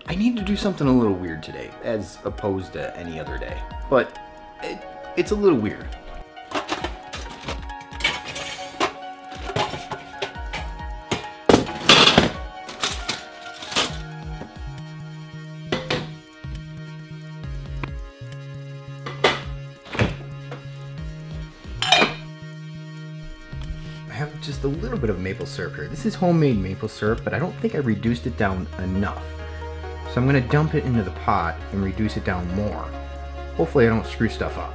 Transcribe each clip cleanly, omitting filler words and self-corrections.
I need to do something a little weird today, as opposed to any other day. But it's a little weird. I have just a little bit of maple syrup here. This is homemade maple syrup, but I don't think I reduced it down enough. So I'm gonna dump it into the pot and reduce it down more. Hopefully I don't screw stuff up.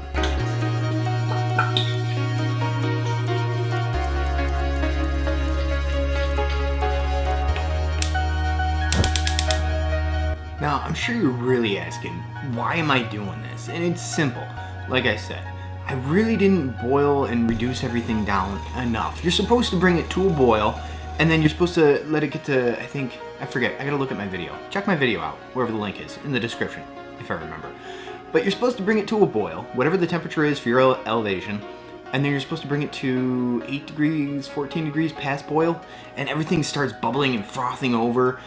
Now, I'm sure you're really asking, why am I doing this? And it's simple. Like I said, I really didn't boil and reduce everything down enough. You're supposed to bring it to a boil, and then you're supposed to let it get to, I forget, I gotta look at my video. Check my video out, wherever the link is, in the description, if I remember. But you're supposed to bring it to a boil, whatever the temperature is for your elevation, and then you're supposed to bring it to 8 degrees, 14 degrees past boil, and everything starts bubbling and frothing over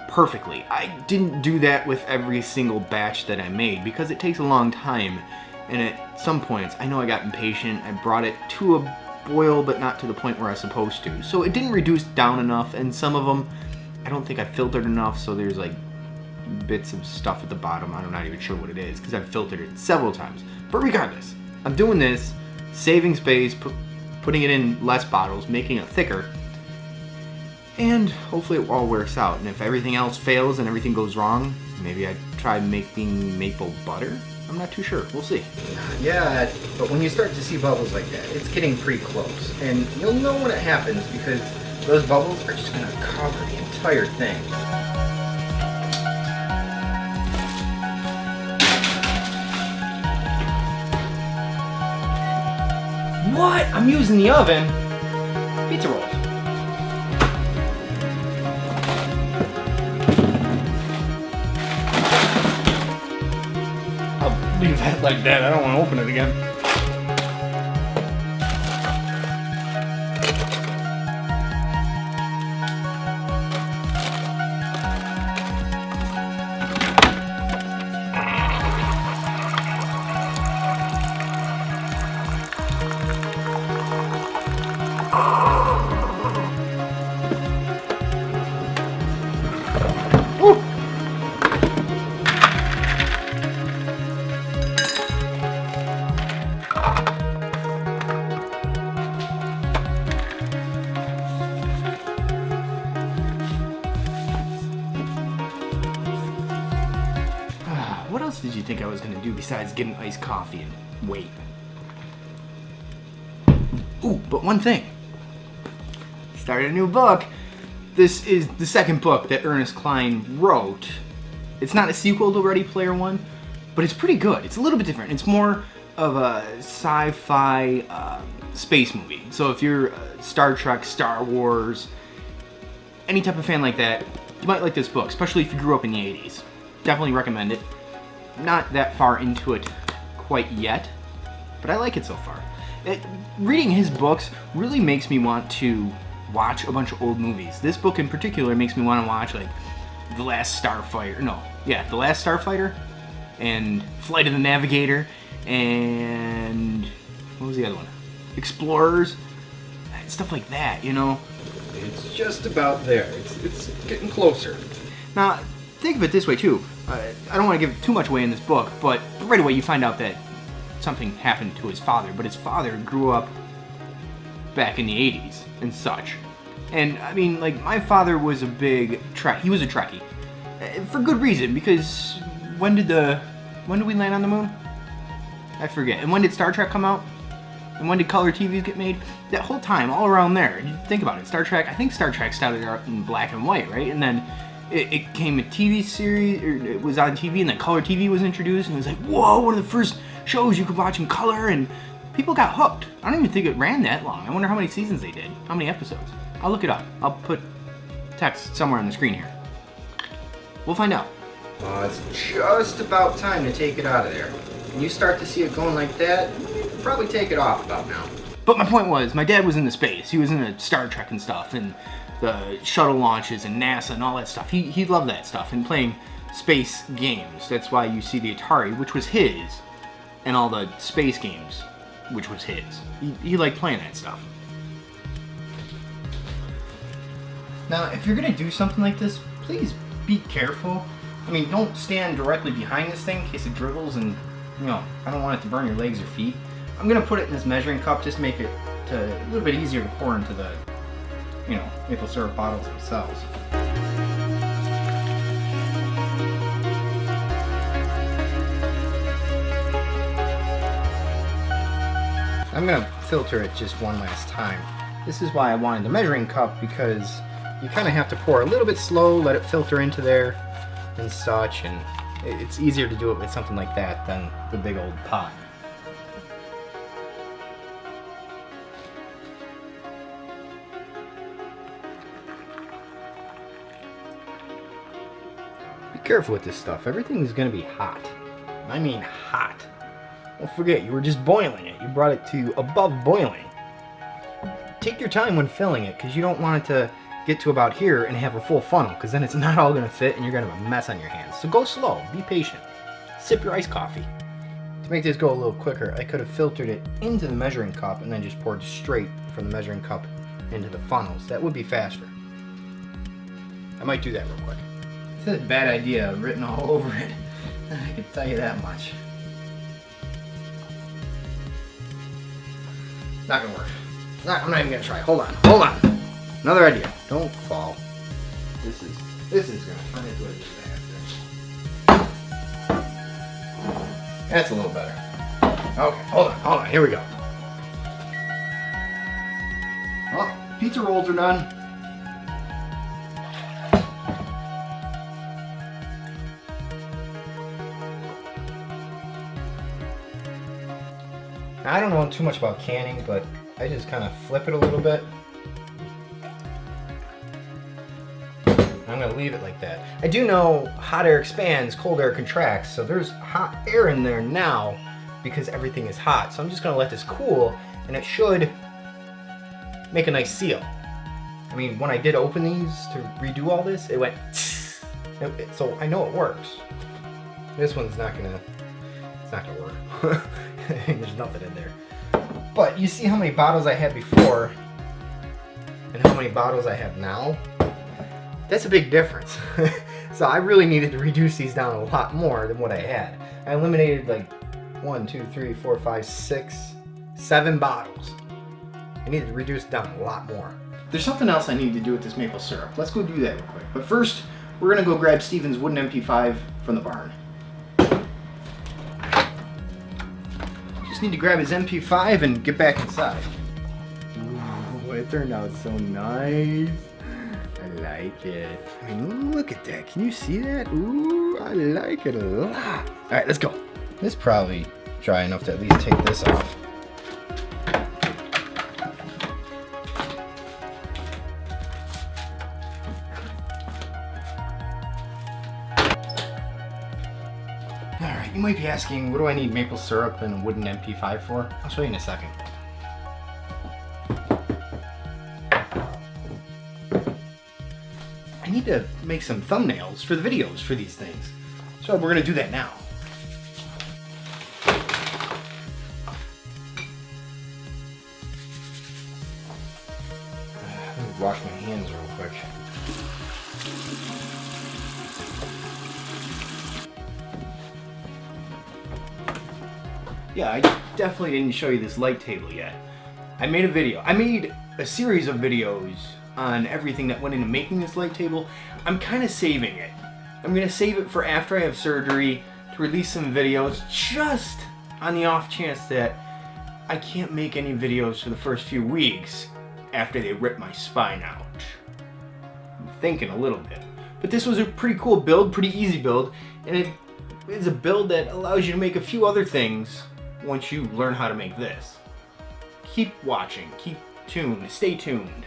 perfectly. I didn't do that with every single batch that I made because it takes a long time, and at some points I know I got impatient. I brought it to a boil but not to the point where I was supposed to, so it didn't reduce down enough, and some of them I don't think I filtered enough, so there's like bits of stuff at the bottom. I'm not even sure what it is because I've filtered it several times. But regardless, I'm doing this, saving space, putting it in less bottles, making it thicker, and hopefully it all works out. And if everything else fails and everything goes wrong, maybe I try making maple butter? I'm not too sure. We'll see. Yeah, but when you start to see bubbles like that, it's getting pretty close. And you'll know when it happens because those bubbles are just going to cover the entire thing. What? I'm using the oven? Pizza rolls. I'll leave that like that. I don't want to open it again. What else did you think I was going to do besides get an iced coffee and wait? Ooh, but one thing. Started a new book. This is the second book that Ernest Cline wrote. It's not a sequel to Ready Player One, but it's pretty good. It's a little bit different. It's more of a sci-fi space movie. So if you're Star Trek, Star Wars, any type of fan like that, you might like this book, especially if you grew up in the 80s. Definitely recommend it. Not that far into it quite yet, but I like it so far. Reading his books really makes me want to watch a bunch of old movies. This book in particular makes me want to watch like The Last Starfighter, The Last Starfighter, and Flight of the Navigator, and what was the other one? Explorers, stuff like that, you know? It's just about there. It's getting closer. Now, think of it this way too. I don't want to give too much away in this book, but right away you find out that something happened to his father, but his father grew up back in the 80s and such. And I mean, like, my father was a big he was a Trekkie. For good reason, because when did we land on the moon? I forget. And when did Star Trek come out? And when did color TVs get made? That whole time, all around there. You think about it. I think Star Trek started out in black and white, right? And then it came a TV series, or it was on TV, and then color TV was introduced, and it was like, whoa, one of the first shows you could watch in color, and people got hooked. I don't even think it ran that long. I wonder how many seasons they did, how many episodes. I'll look it up. I'll put text somewhere on the screen here. We'll find out. It's just about time to take it out of there. When you start to see it going like that, you can probably take it off about now. But my point was, my dad was into space. He was into Star Trek and stuff, and the shuttle launches and NASA and all that stuff. He loved that stuff, and playing space games. That's why you see the Atari, which was his, and all the space games, which was his. He liked playing that stuff. Now, if you're gonna do something like this, please be careful. I mean, don't stand directly behind this thing in case it dribbles and, you know, I don't want it to burn your legs or feet. I'm gonna put it in this measuring cup just to make it a little bit easier to pour into the, you know, maple syrup bottles themselves. I'm gonna filter it just one last time. This is why I wanted the measuring cup, because you kind of have to pour a little bit slow, let it filter into there and such, and it's easier to do it with something like that than the big old pot. Be careful with this stuff. Everything's gonna be hot. I mean hot. Don't forget, you were just boiling it. You brought it to above boiling. Take your time when filling it, because you don't want it to get to about here and have a full funnel, because then it's not all going to fit and you're going to have a mess on your hands. So go slow, be patient. Sip your iced coffee. To make this go a little quicker, I could have filtered it into the measuring cup and then just poured straight from the measuring cup into the funnels. That would be faster. I might do that real quick. This is a bad idea written all over it. I can tell you that much. Not gonna work. I'm not even gonna try. Hold on. Another idea. Don't fall. This is gonna turn into a disaster. That's a little better. Okay, hold on. Here we go. Oh, pizza rolls are done. I don't know too much about canning, but I just kind of flip it a little bit. I'm going to leave it like that. I do know hot air expands, cold air contracts, so there's hot air in there now because everything is hot. So I'm just going to let this cool, and it should make a nice seal. I mean, when I did open these to redo all this, it went so I know it works. This one's not going to, it's not going to work. There's nothing in there. But you see how many bottles I had before and how many bottles I have now? That's a big difference. So I really needed to reduce these down a lot more than what I had. I eliminated like 1, 2, 3, 4, 5, 6, 7 bottles. I needed to reduce it down a lot more. There's something else I need to do with this maple syrup. Let's go do that real quick. But first, we're gonna go grab Steven's wooden MP5 from the barn. Need to grab his MP5 and get back inside. Ooh, it turned out so nice. I like it. I mean, look at that. Can you see that? Ooh, I like it a lot. All right, let's go. This is probably dry enough to at least take this off. You might be asking, what do I need maple syrup and a wooden MP5 for? I'll show you in a second. I need to make some thumbnails for the videos for these things. So we're gonna do that now. Let me wash my hands real quick. Yeah, I definitely didn't show you this light table yet. I made a video. I made a series of videos on everything that went into making this light table. I'm kind of saving it. I'm going to save it for after I have surgery to release some videos, just on the off chance that I can't make any videos for the first few weeks after they rip my spine out. I'm thinking a little bit. But this was a pretty cool build, pretty easy build, and it is a build that allows you to make a few other things once you learn how to make this. Keep watching, keep tuned, stay tuned.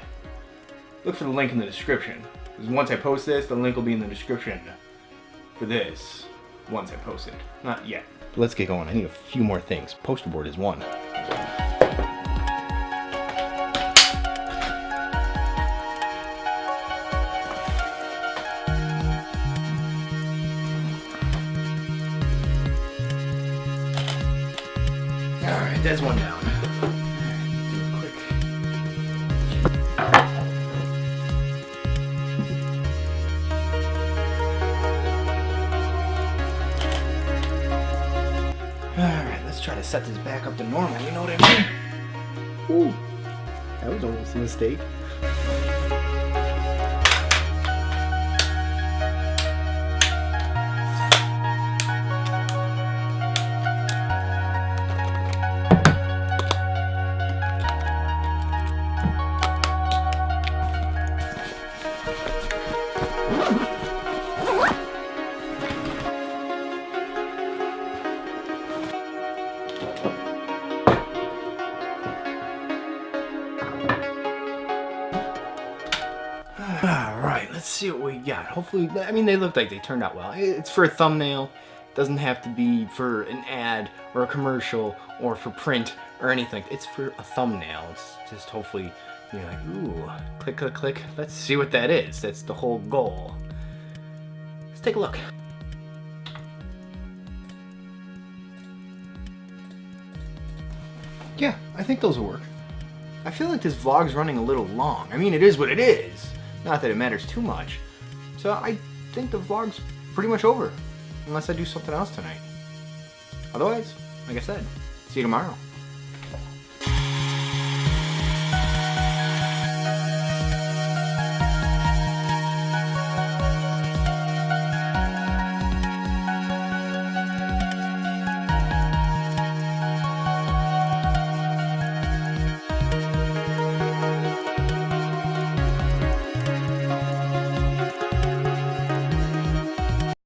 Look for the link in the description, because once I post this, the link will be in the description for this once I post it. Not yet. Let's get going. I need a few more things. Poster board is one. There's one down. Alright, let's try to set this back up to normal, you know what I mean? Ooh, that was almost a mistake. Alright, let's see what we got. Hopefully, I mean, they look like they turned out well. It's for a thumbnail. It doesn't have to be for an ad or a commercial or for print or anything. It's for a thumbnail. It's just hopefully, you're like, ooh, click, click, click. Let's see what that is. That's the whole goal. Let's take a look. Yeah, I think those will work. I feel like this vlog's running a little long. I mean, it is what it is. Not that it matters too much. So I think the vlog's pretty much over. Unless I do something else tonight. Otherwise, like I said, see you tomorrow.